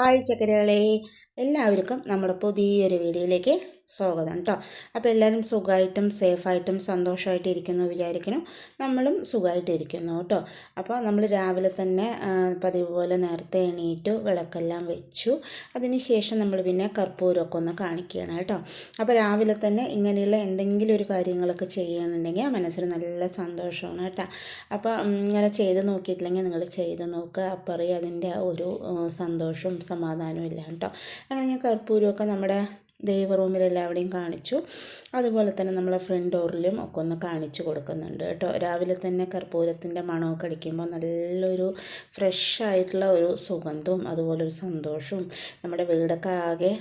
Hi ചക്കരകളെ, എല്ലാവർക്കും നമ്മുടെ പുതിയൊരു വീഡിയോയിലേക്ക് സ്വാഗതം കേട്ടോ. അപ്പോൾ എല്ലാവരും സുഖമായിട്ടും സേഫായിട്ടും സന്തോഷമായിട്ട് ഇരിക്കുന്നു വിചാരിക്കുന്നു. നമ്മളും സുഖമായിട്ടിരിക്കുന്നു കേട്ടോ. അപ്പോൾ നമ്മൾ രാവിലെ തന്നെ പതിവ് പോലെ നേരത്തെ എണീറ്റു വിളക്കെല്ലാം വെച്ചു. അതിന് ശേഷം നമ്മൾ പിന്നെ കർപ്പൂരമൊക്കെ ഒന്ന് കാണിക്കുകയാണ് കേട്ടോ. അപ്പോൾ രാവിലെ തന്നെ ഇങ്ങനെയുള്ള എന്തെങ്കിലും ഒരു കാര്യങ്ങളൊക്കെ ചെയ്യുന്നുണ്ടെങ്കിൽ മനസ്സിന് നല്ല സന്തോഷമാണ് കേട്ടോ. അപ്പോൾ ഇങ്ങനെ ചെയ്ത് നോക്കിയിട്ടില്ലെങ്കിൽ നിങ്ങൾ ചെയ്ത് നോക്കുക. അപ്പോൾ അതിൻ്റെ ഒരു സന്തോഷവും സമാധാനവും ഇല്ല കേട്ടോ. അങ്ങനെ ഞാൻ കർപ്പൂരമൊക്കെ നമ്മുടെ ദൈവ റൂമിലെല്ലാവിടെയും കാണിച്ചു. അതുപോലെ തന്നെ നമ്മളെ ഫ്രണ്ട് ഡോറിലും ഒക്കെ ഒന്ന് കാണിച്ചു കൊടുക്കുന്നുണ്ട് കേട്ടോ. രാവിലെ തന്നെ കർപ്പൂരത്തിൻ്റെ മണമൊക്കെ അടിക്കുമ്പോൾ നല്ലൊരു ഫ്രഷ് ആയിട്ടുള്ള ഒരു സുഗന്ധവും അതുപോലെ ഒരു സന്തോഷവും നമ്മുടെ വീടൊക്കെ ആകെ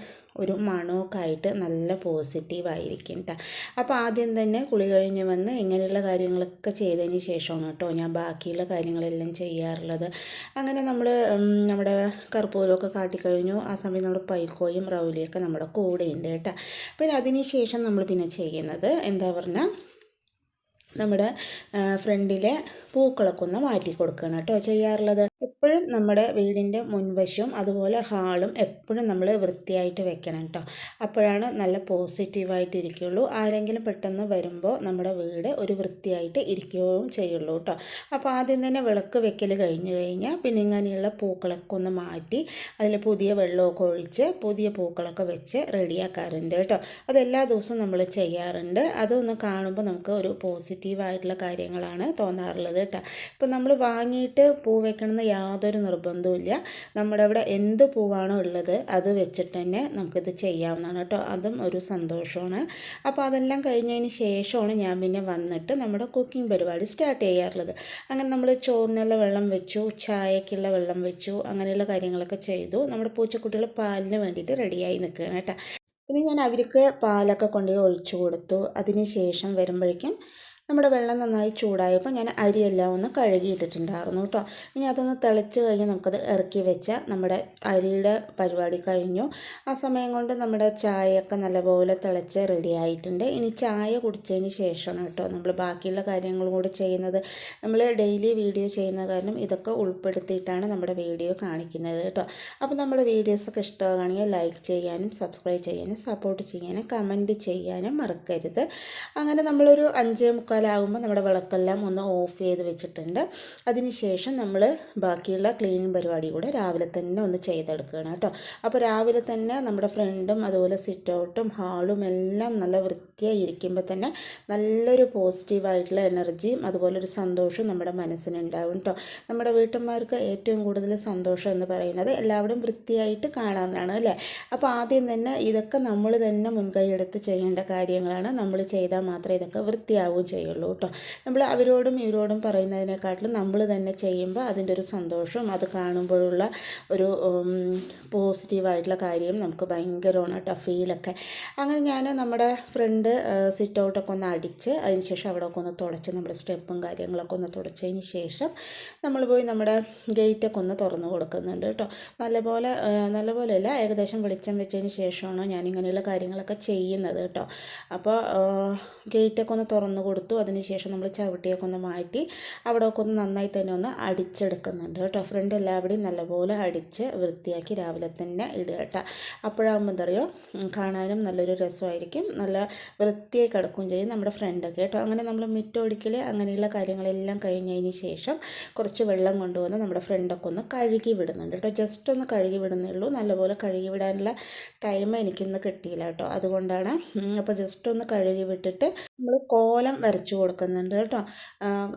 ഒരു മണമൊക്കെ ആയിട്ട് നല്ല പോസിറ്റീവായിരിക്കും കേട്ടോ. അപ്പോൾ ആദ്യം തന്നെ കുളി കഴിഞ്ഞ് വന്ന് ഇങ്ങനെയുള്ള കാര്യങ്ങളൊക്കെ ചെയ്തതിന് ശേഷമാണ് കേട്ടോ ഞാൻ ബാക്കിയുള്ള കാര്യങ്ങളെല്ലാം ചെയ്യാറുള്ളത്. അങ്ങനെ നമ്മൾ നമ്മുടെ കർപ്പൂരമൊക്കെ കാട്ടിക്കഴിഞ്ഞു. ആ സമയം നമ്മുടെ പൈക്കോയും റൗലിയൊക്കെ നമ്മുടെ കൂടെയുണ്ട് കേട്ടോ. പിന്നെ അതിന് ശേഷം നമ്മൾ പിന്നെ ചെയ്യുന്നത് എന്താ പറഞ്ഞാൽ നമ്മുടെ ഫ്രണ്ടിലെ പൂക്കളൊക്കെ ഒന്ന് മാറ്റി കൊടുക്കണം കേട്ടോ ചെയ്യാറുള്ളത്. എപ്പോഴും നമ്മുടെ വീടിൻ്റെ മുൻവശവും അതുപോലെ ഹാളും എപ്പോഴും നമ്മൾ വൃത്തിയായിട്ട് വെക്കണം കേട്ടോ. അപ്പോഴാണ് നല്ല പോസിറ്റീവായിട്ട് ഇരിക്കുകയുള്ളൂ. ആരെങ്കിലും പെട്ടെന്ന് വരുമ്പോൾ നമ്മുടെ വീട് ഒരു വൃത്തിയായിട്ട് ഇരിക്കുകയും ചെയ്യുള്ളൂ കേട്ടോ. അപ്പോൾ ആദ്യം തന്നെ വിളക്ക് വെക്കൽ കഴിഞ്ഞ് കഴിഞ്ഞാൽ പിന്നെ ഇങ്ങനെയുള്ള പൂക്കളൊക്കെ ഒന്ന് മാറ്റി അതിൽ പുതിയ വെള്ളമൊക്കെ ഒഴിച്ച് പുതിയ പൂക്കളൊക്കെ വെച്ച് റെഡിയാക്കാറുണ്ട് കേട്ടോ. അതെല്ലാ ദിവസവും നമ്മൾ ചെയ്യാറുണ്ട്. അതൊന്ന് കാണുമ്പോൾ നമുക്ക് ഒരു പോസിറ്റീവായിട്ടുള്ള കാര്യങ്ങളാണ് തോന്നാറുള്ളത് കേട്ടോ. ഇപ്പോൾ നമ്മൾ വാങ്ങിയിട്ട് പൂ വെക്കണമെന്ന് യാതൊരു നിർബന്ധവുമില്ല. നമ്മുടെ അവിടെ എന്ത് പൂവാണോ ഉള്ളത് അത് വെച്ചിട്ട് തന്നെ നമുക്കിത് ചെയ്യാവുന്നതാണ് കേട്ടോ. അതും ഒരു സന്തോഷമാണ്. അപ്പോൾ അതെല്ലാം കഴിഞ്ഞതിന് ശേഷമാണ് ഞാൻ പിന്നെ വന്നിട്ട് നമ്മുടെ കുക്കിംഗ് പരിപാടി സ്റ്റാർട്ട് ചെയ്യാറുള്ളത്. അങ്ങനെ നമ്മൾ ചോറിനുള്ള വെള്ളം വെച്ചു, ചായക്കുള്ള വെള്ളം വെച്ചു, അങ്ങനെയുള്ള കാര്യങ്ങളൊക്കെ ചെയ്തു. നമ്മുടെ പൂച്ചക്കുട്ടികൾ പാലിന് വേണ്ടിയിട്ട് റെഡിയായി നിൽക്കുകയാണ് കേട്ടോ. പിന്നെ ഞാൻ അവർക്ക് പാലൊക്കെ കൊണ്ടുപോയി ഒഴിച്ചു കൊടുത്തു. അതിന് ശേഷം വരുമ്പോഴേക്കും നമ്മുടെ വെള്ളം നന്നായി ചൂടായപ്പോൾ ഞാൻ അരിയെല്ലാം ഒന്ന് കഴുകിയിട്ടിട്ടുണ്ടായിരുന്നു കേട്ടോ. ഇനി അതൊന്ന് തിളച്ച് കഴിഞ്ഞ് നമുക്കത് ഇറക്കി വെച്ചാൽ നമ്മുടെ അരിയുടെ പരിപാടി കഴിഞ്ഞു. ആ സമയം കൊണ്ട് നമ്മുടെ ചായയൊക്കെ നല്ലപോലെ തിളച്ച് റെഡി ആയിട്ടുണ്ട്. ഇനി ചായ കുടിച്ചതിന് ശേഷമാണ് കേട്ടോ നമ്മൾ ബാക്കിയുള്ള കാര്യങ്ങളും കൂടി ചെയ്യുന്നത്. നമ്മൾ ഡെയിലി വീഡിയോ ചെയ്യുന്ന കാരണം ഇതൊക്കെ ഉൾപ്പെടുത്തിയിട്ടാണ് നമ്മുടെ വീഡിയോ കാണിക്കുന്നത് കേട്ടോ. അപ്പോൾ നമ്മുടെ വീഡിയോസൊക്കെ ഇഷ്ടമാണെങ്കിൽ ലൈക്ക് ചെയ്യാനും സബ്സ്ക്രൈബ് ചെയ്യാനും സപ്പോർട്ട് ചെയ്യാനും കമൻറ്റ് ചെയ്യാനും മറക്കരുത്. അങ്ങനെ നമ്മളൊരു 5:45 ആകുമ്പോൾ നമ്മുടെ വിളക്കെല്ലാം ഒന്ന് ഓഫ് ചെയ്ത് വെച്ചിട്ടുണ്ട്. അതിനുശേഷം നമ്മൾ ബാക്കിയുള്ള ക്ലീനിങ് പരിപാടി കൂടെ രാവിലെ തന്നെ ഒന്ന് ചെയ്തെടുക്കുകയാണ് കേട്ടോ. അപ്പോൾ രാവിലെ തന്നെ നമ്മുടെ ഫ്രണ്ടും അതുപോലെ സിറ്റ് ഔട്ടും ഹാളും എല്ലാം നല്ല വൃത്തിയായി ഇരിക്കുമ്പോൾ തന്നെ നല്ലൊരു പോസിറ്റീവായിട്ടുള്ള എനർജിയും അതുപോലെ ഒരു സന്തോഷവും നമ്മുടെ മനസ്സിനുണ്ടാവും കേട്ടോ. നമ്മുടെ വീട്ടമ്മമാർക്ക് ഏറ്റവും കൂടുതൽ സന്തോഷം എന്ന് പറയുന്നത് എല്ലാവരും വൃത്തിയായിട്ട് കാണാനാണ് അല്ലേ. അപ്പോൾ ആദ്യം തന്നെ ഇതൊക്കെ നമ്മൾ തന്നെ മുൻകൈ എടുത്ത് ചെയ്യേണ്ട കാര്യങ്ങളാണ്. നമ്മൾ ചെയ്താൽ മാത്രമേ ഇതൊക്കെ വൃത്തിയാവുകയും ചെയ്യുള്ളൂ കേട്ടോ. നമ്മൾ അവരോടും ഇവരോടും പറയുന്നതിനെക്കാട്ടിലും നമ്മൾ തന്നെ ചെയ്യുമ്പോൾ അതിൻ്റെ ഒരു സന്തോഷവും അത് കാണുമ്പോഴുള്ള ഒരു പോസിറ്റീവായിട്ടുള്ള കാര്യം നമുക്ക് ഭയങ്കരമാണ് കേട്ടോ ഫീലൊക്കെ. അങ്ങനെ ഞാൻ നമ്മുടെ ഫ്രണ്ട് സിറ്റ് ഔട്ടൊക്കെ ഒന്ന് അടിച്ച് അതിന് ശേഷം അവിടെയൊക്കെ ഒന്ന് തുടച്ച് നമ്മുടെ സ്റ്റെപ്പും കാര്യങ്ങളൊക്കെ ഒന്ന് തുടച്ചതിന് ശേഷം നമ്മൾ പോയി നമ്മുടെ ഗേറ്റൊക്കെ ഒന്ന് തുറന്ന് കൊടുക്കുന്നുണ്ട് കേട്ടോ. നല്ലപോലെ അല്ല, ഏകദേശം വെളിച്ചം വെച്ചതിന് ശേഷമാണ് ഞാനിങ്ങനെയുള്ള കാര്യങ്ങളൊക്കെ ചെയ്യുന്നത് കേട്ടോ. അപ്പോൾ ഗേറ്റൊക്കെ ഒന്ന് തുറന്ന് കൊടുത്തു. അതിനുശേഷം നമ്മൾ ചവിട്ടിയൊക്കെ ഒന്ന് മാറ്റി അവിടെയൊക്കെ ഒന്ന് നന്നായി തന്നെ ഒന്ന് അടിച്ചെടുക്കുന്നുണ്ട് കേട്ടോ. ഫ്രണ്ട് എല്ലാവിടെയും നല്ലപോലെ അടിച്ച് വൃത്തിയാക്കി രാവിലെ തന്നെ ഇടുക കേട്ടോ. അപ്പോഴാകുമ്പോൾ എന്തറിയോ കാണാനും നല്ലൊരു രസമായിരിക്കും, നല്ല വൃത്തിയായി കിടക്കുകയും ചെയ്യും നമ്മുടെ ഫ്രണ്ടൊക്കെ കേട്ടോ. അങ്ങനെ നമ്മൾ മിറ്റൊടിക്കൽ അങ്ങനെയുള്ള കാര്യങ്ങളെല്ലാം കഴിഞ്ഞതിന് ശേഷം കുറച്ച് വെള്ളം കൊണ്ടുവന്ന് നമ്മുടെ ഫ്രണ്ടൊക്കെ ഒന്ന് കഴുകി വിടുന്നുണ്ട് കേട്ടോ. ജസ്റ്റ് ഒന്ന് കഴുകി വിടുന്നേ ഉള്ളൂ. നല്ലപോലെ കഴുകി വിടാനുള്ള ടൈം എനിക്കിന്ന് കിട്ടിയില്ല കേട്ടോ. അതുകൊണ്ടാണ്. അപ്പോൾ ജസ്റ്റ് ഒന്ന് കഴുകി വിട്ടിട്ട് നമ്മൾ കോലം വരച്ചു കൊടുക്കുന്നുണ്ട് കേട്ടോ.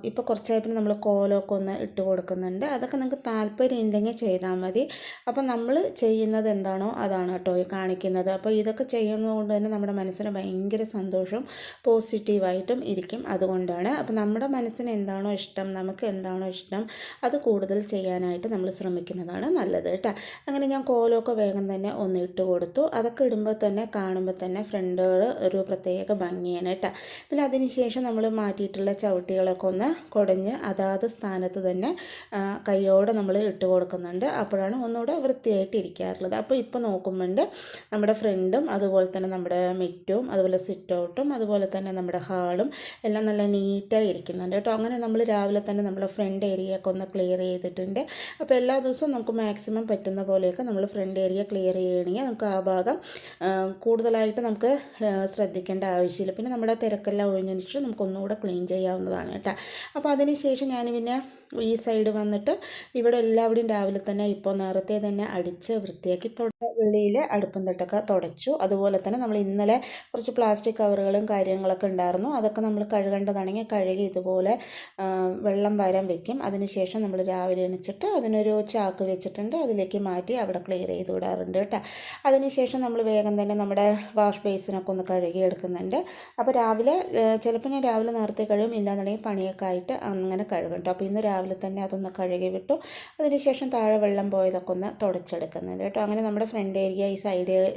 ഇപ്പോൾ കുറച്ചായപ്പോൾ നമ്മൾ കോലമൊക്കെ ഒന്ന് ഇട്ട് കൊടുക്കുന്നുണ്ട്. അതൊക്കെ നിങ്ങൾക്ക് താല്പര്യം ഉണ്ടെങ്കിൽ ചെയ്താൽ മതി. അപ്പോൾ നമ്മൾ ചെയ്യുന്നത് എന്താണോ അതാണ് കേട്ടോ ഈ കാണിക്കുന്നത്. അപ്പോൾ ഇതൊക്കെ ചെയ്യുന്നത് കൊണ്ട് തന്നെ നമ്മുടെ മനസ്സിന് ഭയങ്കര സന്തോഷവും പോസിറ്റീവായിട്ടും ഇരിക്കും. അതുകൊണ്ടാണ്. അപ്പോൾ നമ്മുടെ മനസ്സിന് എന്താണോ ഇഷ്ടം, നമുക്ക് എന്താണോ ഇഷ്ടം അത് കൂടുതൽ ചെയ്യാനായിട്ട് നമ്മൾ ശ്രമിക്കുന്നതാണ് നല്ലത് കേട്ടോ. അങ്ങനെ ഞാൻ കോലമൊക്കെ വേഗം തന്നെ ഒന്ന് ഇട്ട് കൊടുത്തു. അതൊക്കെ ഇടുമ്പോൾ തന്നെ കാണുമ്പോൾ തന്നെ ഫ്രണ്ട് ഒരു പ്രത്യേക ഭംഗിയാണ് കേട്ടോ. കേട്ടോ. പിന്നെ അതിന് ശേഷം നമ്മൾ മാറ്റിയിട്ടുള്ള ചവിട്ടികളൊക്കെ ഒന്ന് കുടഞ്ഞ് അതാത് സ്ഥാനത്ത് തന്നെ കൈയോടെ നമ്മൾ ഇട്ട് കൊടുക്കുന്നുണ്ട്. അപ്പോഴാണ് ഒന്നുകൂടെ വൃത്തിയായിട്ട് ഇരിക്കാറുള്ളത്. അപ്പോൾ ഇപ്പോൾ നോക്കുമ്പോണ്ട് നമ്മുടെ ഫ്രണ്ടും അതുപോലെ തന്നെ നമ്മുടെ മിറ്റും അതുപോലെ സിറ്റ് ഔട്ടും അതുപോലെ തന്നെ നമ്മുടെ ഹാളും എല്ലാം നല്ല നീറ്റായി ഇരിക്കുന്നുണ്ട് കേട്ടോ. അങ്ങനെ നമ്മൾ രാവിലെ തന്നെ നമ്മുടെ ഫ്രണ്ട് ഏരിയ ഒക്കെ ഒന്ന് ക്ലിയർ ചെയ്തിട്ടുണ്ട്. അപ്പോൾ എല്ലാ ദിവസവും നമുക്ക് മാക്സിമം പറ്റുന്ന പോലെയൊക്കെ നമ്മൾ ഫ്രണ്ട് ഏരിയ ക്ലിയർ ചെയ്യണമെങ്കിൽ നമുക്ക് ആ ഭാഗം കൂടുതലായിട്ട് നമുക്ക് ശ്രദ്ധിക്കേണ്ട ആവശ്യമില്ല. പിന്നെ നമ്മുടെ തിരക്കെല്ലാം ഒഴിഞ്ഞതിന് ശേഷം നമുക്കൊന്നുകൂടെ ക്ലീൻ ചെയ്യാവുന്നതാണ് കേട്ടോ. അപ്പോൾ അതിന് ശേഷം ഞാൻ പിന്നെ ഈ സൈഡ് വന്നിട്ട് ഇവിടെ എല്ലാവിടെയും രാവിലെ തന്നെ ഇപ്പോൾ നേരത്തെ തന്നെ അടിച്ച് വൃത്തിയാക്കി വെളിയിൽ അടുപ്പും തട്ടൊക്കെ തുടച്ചു. അതുപോലെ തന്നെ നമ്മൾ ഇന്നലെ കുറച്ച് പ്ലാസ്റ്റിക് കവറുകളും കാര്യങ്ങളൊക്കെ ഉണ്ടായിരുന്നു. അതൊക്കെ നമ്മൾ കഴുകേണ്ടതാണെങ്കിൽ കഴുകി ഇതുപോലെ വെള്ളം വരാൻ വെക്കും. അതിനുശേഷം നമ്മൾ രാവിലെ എണിച്ചിട്ട് അതിനൊരു ചാക്ക് വെച്ചിട്ടുണ്ട്, അതിലേക്ക് മാറ്റി അവിടെ ക്ലിയർ ചെയ്ത് വിടാറുണ്ട് കേട്ടോ. അതിനുശേഷം നമ്മൾ വേഗം തന്നെ നമ്മുടെ വാഷ് ബേസിനൊക്കെ ഒന്ന് കഴുകി എടുക്കുന്നുണ്ട്. അപ്പോൾ രാവിലെ ചിലപ്പോൾ ഞാൻ രാവിലെ നേരത്തെ കഴുകും, ഇല്ലാന്നുണ്ടെങ്കിൽ പണിയൊക്കെ ആയിട്ട് അങ്ങനെ കഴുകും കേട്ടോ. അപ്പോൾ ഇന്ന് രാവിലെ തന്നെ അതൊന്ന് കഴുകി വിട്ടു. അതിനുശേഷം താഴെ വെള്ളം പോയതൊക്കെ ഒന്ന് തുടച്ചെടുക്കുന്നുണ്ട് കേട്ടോ. അങ്ങനെ നമ്മുടെ ഫ്രണ്ട് ഏരിയ, ഈ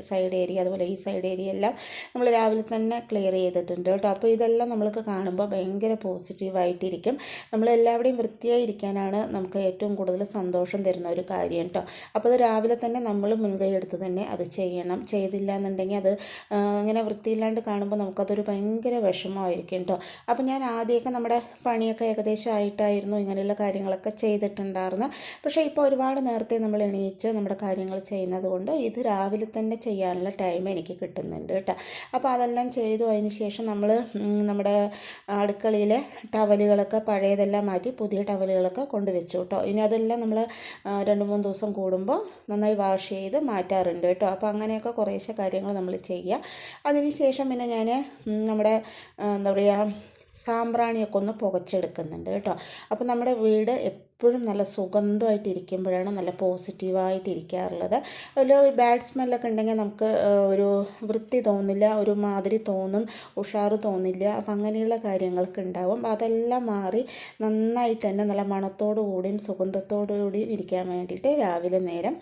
സൈഡ് ഏരിയ അതുപോലെ ഈ സൈഡ് ഏരിയ എല്ലാം നമ്മൾ രാവിലെ തന്നെ ക്ലിയർ ചെയ്തിട്ടുണ്ട് കേട്ടോ. അപ്പോൾ ഇതെല്ലാം നമ്മൾക്ക് കാണുമ്പോൾ ഭയങ്കര പോസിറ്റീവായിട്ടിരിക്കും. നമ്മളെല്ലാവരുടെയും വൃത്തിയായി ഇരിക്കാനാണ് നമുക്ക് ഏറ്റവും കൂടുതൽ സന്തോഷം തരുന്ന ഒരു കാര്യം കേട്ടോ. അപ്പോൾ അത് രാവിലെ തന്നെ നമ്മൾ മുൻകൈ എടുത്ത് തന്നെ അത് ചെയ്യണം. ചെയ്തില്ല എന്നുണ്ടെങ്കിൽ അത് ഇങ്ങനെ വൃത്തിയില്ലാണ്ട് കാണുമ്പോൾ നമുക്കതൊരു ഭയങ്കര വിഷമമായിരിക്കും കേട്ടോ. അപ്പോൾ ഞാൻ ആദ്യമൊക്കെ നമ്മുടെ പണിയൊക്കെ ഏകദേശം ആയിട്ടായിരുന്നു ഇങ്ങനെയുള്ള കാര്യങ്ങളൊക്കെ ചെയ്തിട്ടുണ്ടായിരുന്നു. പക്ഷേ ഇപ്പോൾ ഒരുപാട് നേരത്തെ നമ്മൾ എണീച്ച് നമ്മുടെ കാര്യങ്ങൾ ചെയ്യുന്നത് കൊണ്ട് ഇത് രാവിലെ തന്നെ ചെയ്യാനുള്ള ടൈം എനിക്ക് കിട്ടുന്നുണ്ട് കേട്ടോ. അപ്പോൾ അതെല്ലാം ചെയ്തു. അതിന് ശേഷം നമ്മൾ നമ്മുടെ അടുക്കളയിലെ ടവലുകളൊക്കെ പഴയതെല്ലാം മാറ്റി പുതിയ ടവലുകളൊക്കെ കൊണ്ടുവച്ചു കേട്ടോ. ഇനി അതെല്ലാം നമ്മൾ 2-3 ദിവസം കൂടുമ്പോൾ നന്നായി വാഷ് ചെയ്ത് മാറ്റാറുണ്ട് കേട്ടോ. അപ്പോൾ അങ്ങനെയൊക്കെ കുറേശ്ശെ കാര്യങ്ങൾ നമ്മൾ ചെയ്യുക. അതിന് ശേഷം പിന്നെ ഞാൻ നമ്മുടെ എന്താ പറയുക സാമ്പ്രാണിയൊക്കെ ഒന്ന് പുകച്ചെടുക്കുന്നുണ്ട് കേട്ടോ. അപ്പോൾ നമ്മുടെ വീട് എപ്പോഴും നല്ല സുഗന്ധമായിട്ട് ഇരിക്കുമ്പോഴാണ് നല്ല പോസിറ്റീവായിട്ട് ഇരിക്കാറുള്ളത്. ഒരു ബാഡ് സ്മെല്ലൊക്കെ ഉണ്ടെങ്കിൽ നമുക്ക് ഒരു വൃത്തി തോന്നില്ല, ഒരു മാതിരി തോന്നും, ഉഷാറ് തോന്നില്ല. അപ്പം അങ്ങനെയുള്ള കാര്യങ്ങളൊക്കെ ഉണ്ടാവും. അതെല്ലാം മാറി നന്നായിട്ട് തന്നെ നല്ല മണത്തോടു കൂടിയും സുഗന്ധത്തോടു കൂടിയും ഇരിക്കാൻ വേണ്ടിയിട്ട് രാവിലെ നേരം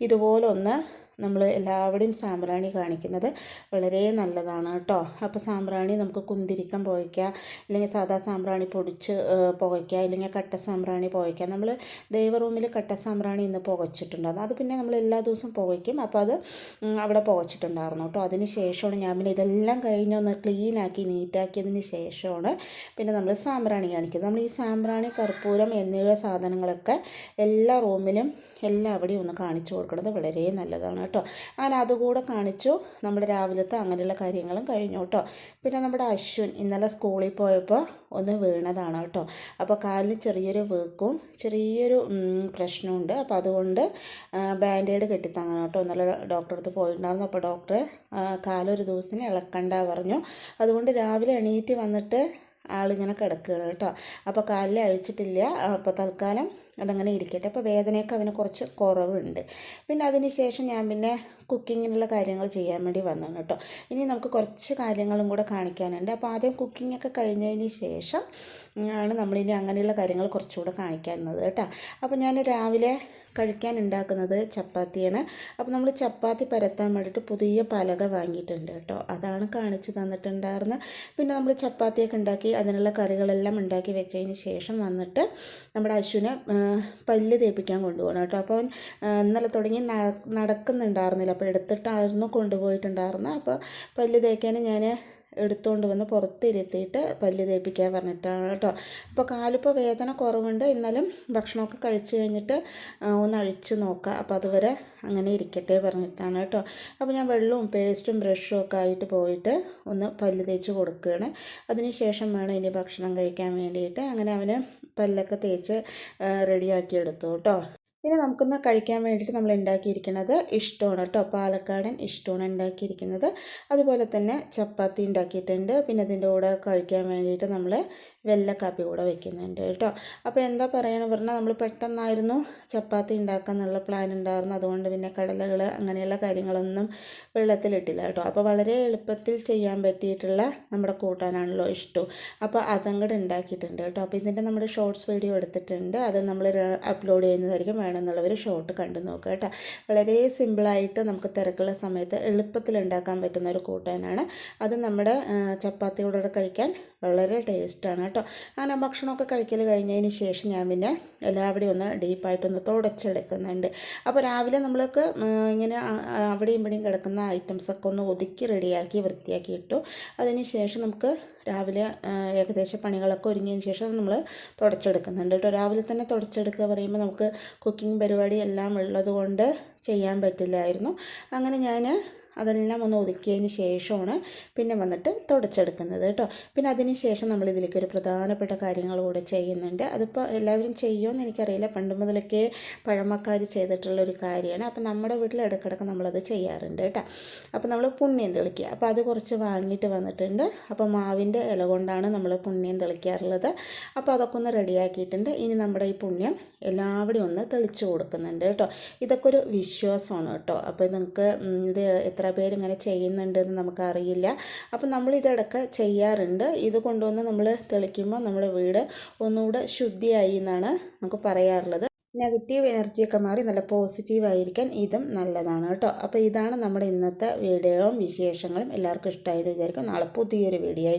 ഇതുപോലെ ഒന്ന് നമ്മൾ എല്ലാവരുടെയും സാമ്പ്രാണി കാണിക്കുന്നത് വളരെ നല്ലതാണ് കേട്ടോ. അപ്പോൾ സാമ്പ്രാണി നമുക്ക് കുന്തിരിക്കം പുകയ്ക്കുക, അല്ലെങ്കിൽ സാധാ സാമ്പ്രാണി പൊടിച്ച് പുകയ്ക്കുക, അല്ലെങ്കിൽ കട്ട സാമ്പ്രാണി പുകയ്ക്കുക. നമ്മൾ ദൈവ റൂമിൽ കട്ട സാമ്പ്രാണി ഇന്ന് പുകച്ചിട്ടുണ്ടായിരുന്നു. അത് പിന്നെ നമ്മൾ എല്ലാ ദിവസവും പുകയ്ക്കും. അപ്പോൾ അത് അവിടെ പുകച്ചിട്ടുണ്ടായിരുന്നു കേട്ടോ. അതിന് ശേഷമാണ് ഞാൻ പിന്നെ ഇതെല്ലാം കഴിഞ്ഞൊന്ന് ക്ലീനാക്കി നീറ്റാക്കിയതിന് ശേഷമാണ് പിന്നെ നമ്മൾ സാമ്പ്രാണി കാണിക്കുന്നത്. നമ്മൾ ഈ സാമ്പ്രാണി, കർപ്പൂരം എന്നിവ സാധനങ്ങളൊക്കെ എല്ലാ റൂമിലും എല്ലാവിടെയും ഒന്ന് കാണിച്ചു കൊടുക്കുന്നത് വളരെ നല്ലതാണ് കേട്ടോ. അങ്ങനെ അതുകൂടെ കാണിച്ചു. നമ്മുടെ രാവിലത്തെ അങ്ങനെയുള്ള കാര്യങ്ങളും കഴിഞ്ഞു കേട്ടോ. പിന്നെ നമ്മുടെ അശ്വിൻ ഇന്നലെ സ്കൂളിൽ പോയപ്പോൾ ഒന്ന് വീണതാണ് കേട്ടോ. അപ്പോൾ കാലിന് ചെറിയൊരു വീക്കും ചെറിയൊരു പ്രശ്നമുണ്ട്. അപ്പോൾ അതുകൊണ്ട് ബാൻഡേഡ് കെട്ടിത്തന്നു കേട്ടോ. ഇന്നലെ ഡോക്ടറെ അടുത്ത് പോയിട്ടുണ്ടായിരുന്നു. അപ്പോൾ ഡോക്ടർ കാലൊരു ദിവസത്തിന് ഇളക്കണ്ട പറഞ്ഞു. അതുകൊണ്ട് രാവിലെ എണീറ്റ് വന്നിട്ട് ആളിങ്ങനെ കിടക്കുകയാണ് കേട്ടോ. അപ്പോൾ കാലിൽ അഴിച്ചിട്ടില്ല. അപ്പോൾ തൽക്കാലം അതങ്ങനെ ഇരിക്കട്ടെ. അപ്പോൾ വേദനയൊക്കെ അവന് കുറച്ച് കുറവുണ്ട്. പിന്നെ അതിന് ശേഷം ഞാൻ പിന്നെ കുക്കിങ്ങിനുള്ള കാര്യങ്ങൾ ചെയ്യാൻ വേണ്ടി വന്നതാണ് കേട്ടോ. ഇനി നമുക്ക് കുറച്ച് കാര്യങ്ങളും കൂടെ കാണിക്കാനുണ്ട്. അപ്പോൾ ആദ്യം കുക്കിങ്ങൊക്കെ കഴിഞ്ഞതിന് ശേഷം ആണ് നമ്മളിനി അങ്ങനെയുള്ള കാര്യങ്ങൾ കുറച്ചുകൂടെ കാണിക്കുന്നത് കേട്ടോ. അപ്പോൾ ഞാൻ രാവിലെ കഴിക്കാൻ ഉണ്ടാക്കുന്നത് ചപ്പാത്തിയാണ്. അപ്പോൾ നമ്മൾ ചപ്പാത്തി പരത്താൻ വേണ്ടിയിട്ട് പുതിയ പലക വാങ്ങിയിട്ടുണ്ട് കേട്ടോ. അതാണ് കാണിച്ച് തന്നിട്ടുണ്ടായിരുന്നത്. പിന്നെ നമ്മൾ ചപ്പാത്തിയൊക്കെ ഉണ്ടാക്കി അതിനുള്ള കറികളെല്ലാം ഉണ്ടാക്കി വെച്ചതിന് ശേഷം വന്നിട്ട് നമ്മുടെ അശ്വിനെ പല്ല് തേപ്പിക്കാൻ കൊണ്ടുപോകണം കേട്ടോ. അപ്പോൾ ഇന്നലെ തുടങ്ങി നടക്കുന്നുണ്ടായിരുന്നില്ല. അപ്പോൾ എടുത്തിട്ടായിരുന്നു കൊണ്ടുപോയിട്ടുണ്ടായിരുന്നത്. അപ്പോൾ പല്ല് തേക്കാൻ ഞാൻ എടുത്തുകൊണ്ട് വന്ന് പുറത്തിരുത്തിയിട്ട് പല്ല് തേപ്പിക്കാൻ പറഞ്ഞിട്ടാണ് കേട്ടോ. അപ്പോൾ കാലിപ്പോൾ വേദന കുറവുണ്ട്. എന്നാലും ഭക്ഷണമൊക്കെ കഴിച്ച് കഴിഞ്ഞിട്ട് ഒന്ന് അഴിച്ച് നോക്കുക. അപ്പോൾ അതുവരെ അങ്ങനെ ഇരിക്കട്ടെ പറഞ്ഞിട്ടാണ് കേട്ടോ. അപ്പോൾ ഞാൻ വെള്ളവും പേസ്റ്റും ബ്രഷും ഒക്കെ ആയിട്ട് പോയിട്ട് ഒന്ന് പല്ല് തേച്ച് കൊടുക്കുകയാണ്. അതിന് ശേഷം വേണം ഇനി ഭക്ഷണം കഴിക്കാൻ വേണ്ടിയിട്ട്. അങ്ങനെ അവന് പല്ലൊക്കെ തേച്ച് റെഡിയാക്കി എടുത്തു കേട്ടോ. പിന്നെ നമുക്കിന്ന് കഴിക്കാൻ വേണ്ടിയിട്ട് നമ്മൾ ഉണ്ടാക്കിയിരിക്കുന്നത് ഇഷ്ടമാണ് കേട്ടോ. പാലക്കാടൻ ഇഷ്ടമാണ് ഉണ്ടാക്കിയിരിക്കുന്നത്. അതുപോലെ തന്നെ ചപ്പാത്തി ഉണ്ടാക്കിയിട്ടുണ്ട്. പിന്നെ അതിൻ്റെ കൂടെ കഴിക്കാൻ വേണ്ടിയിട്ട് നമ്മൾ വെള്ളക്കാപ്പി കൂടെ വെക്കുന്നുണ്ട് കേട്ടോ. അപ്പോൾ എന്താ പറയണമെന്ന് പറഞ്ഞാൽ നമ്മൾ പെട്ടെന്നായിരുന്നു ചപ്പാത്തി ഉണ്ടാക്കാന്നുള്ള പ്ലാൻ ഉണ്ടായിരുന്നു. അതുകൊണ്ട് പിന്നെ കടലകൾ അങ്ങനെയുള്ള കാര്യങ്ങളൊന്നും വെള്ളത്തിലിട്ടില്ല കേട്ടോ. അപ്പോൾ വളരെ എളുപ്പത്തിൽ ചെയ്യാൻ പറ്റിയിട്ടുള്ള നമ്മുടെ കൂട്ടാനാണല്ലോ ഇഷ്ടം. അപ്പോൾ അതങ്ങോട്ട് ഉണ്ടാക്കിയിട്ടുണ്ട് കേട്ടോ. അപ്പോൾ ഇതിൻ്റെ നമ്മുടെ ഷോർട്സ് വീഡിയോ എടുത്തിട്ടുണ്ട്. അത് നമ്മൾ അപ്ലോഡ് ചെയ്യുന്നതായിരിക്കും. വേണമെന്നുള്ളവർ ഷോർട്ട് കണ്ടു നോക്കുക കേട്ടോ. വളരെ സിമ്പിളായിട്ട് നമുക്ക് തിരക്കുള്ള സമയത്ത് എളുപ്പത്തിൽ ഉണ്ടാക്കാൻ പറ്റുന്ന ഒരു കൂട്ടാനാണ്. അത് നമ്മുടെ ചപ്പാത്തിയോടെ കഴിക്കാൻ വളരെ ടേസ്റ്റാണ് കേട്ടോ. അങ്ങനെ ഭക്ഷണമൊക്കെ കഴിക്കൽ കഴിഞ്ഞതിന് ശേഷം ഞാൻ പിന്നെ എല്ലാവരുടെയും ഒന്ന് ഡീപ്പായിട്ടൊന്ന് തുടച്ചെടുക്കുന്നുണ്ട്. അപ്പോൾ രാവിലെ നമ്മൾക്ക് ഇങ്ങനെ അവിടെയും ഇവിടെയും കിടക്കുന്ന ഐറ്റംസൊക്കെ ഒന്ന് ഒതുക്കി റെഡിയാക്കി വൃത്തിയാക്കി ഇട്ടു. അതിന് ശേഷം നമുക്ക് രാവിലെ ഏകദേശം പണികളൊക്കെ ഒരുങ്ങിയതിന് ശേഷം നമ്മൾ തുടച്ചെടുക്കുന്നുണ്ട് കേട്ടോ. രാവിലെ തന്നെ തുടച്ചെടുക്കുക പറയുമ്പോൾ നമുക്ക് കുക്കിംഗ് പരിപാടി എല്ലാം ഉള്ളത് കൊണ്ട് ചെയ്യാൻ പറ്റില്ലായിരുന്നു. അങ്ങനെ ഞാൻ അതെല്ലാം ഒന്ന് ഒതുക്കിയതിന് ശേഷമാണ് പിന്നെ വന്നിട്ട് തുടച്ചെടുക്കുന്നത് കേട്ടോ. പിന്നെ അതിന് ശേഷം നമ്മൾ ഇതിലേക്ക് ഒരു പ്രധാനപ്പെട്ട കാര്യങ്ങൾ കൂടെ ചെയ്യുന്നുണ്ട്. അതിപ്പോൾ എല്ലാവരും ചെയ്യുമെന്ന് എനിക്കറിയില്ല, പണ്ട് മുതലൊക്കെ പഴമക്കാർ ചെയ്തിട്ടുള്ളൊരു കാര്യമാണ്. അപ്പോൾ നമ്മുടെ വീട്ടിൽ ഇടയ്ക്കിടയ്ക്ക് നമ്മളത് ചെയ്യാറുണ്ട് കേട്ടോ. അപ്പോൾ നമ്മൾ പുണ്യം തെളിക്കുക. അപ്പോൾ അത് കുറച്ച് വാങ്ങിയിട്ട് വന്നിട്ടുണ്ട്. അപ്പോൾ മാവിൻ്റെ ഇല കൊണ്ടാണ് നമ്മൾ പുണ്യം തെളിക്കാറുള്ളത്. അപ്പോൾ അതൊക്കെ ഒന്ന് റെഡിയാക്കിയിട്ടുണ്ട്. ഇനി നമ്മുടെ ഈ പുണ്യം എല്ലാവരുടെയും ഒന്ന് തെളിച്ച് കൊടുക്കുന്നുണ്ട് കേട്ടോ. ഇതൊക്കെ ഒരു വിശ്വാസമാണ് കേട്ടോ. അപ്പോൾ നിങ്ങൾക്ക് ഇത് എത്ര പേരിങ്ങനെ ചെയ്യുന്നുണ്ടെന്ന് നമുക്കറിയില്ല. അപ്പം നമ്മളിതിടയ്ക്ക് ചെയ്യാറുണ്ട്. ഇത് കൊണ്ടുവന്ന് നമ്മൾ തെളിക്കുമ്പോൾ നമ്മുടെ വീട് ഒന്നുകൂടെ ശുദ്ധിയായി എന്നാണ് നമുക്ക് പറയാറുള്ളത്. നെഗറ്റീവ് എനർജിയൊക്കെ മാറി നല്ല പോസിറ്റീവായിരിക്കാൻ ഇതും നല്ലതാണ് കേട്ടോ. അപ്പോൾ ഇതാണ് നമ്മുടെ ഇന്നത്തെ വീഡിയോയും വിശേഷങ്ങളും. എല്ലാവർക്കും ഇഷ്ടമായത് വിചാരിക്കും. നാളെ പുതിയൊരു വീഡിയോ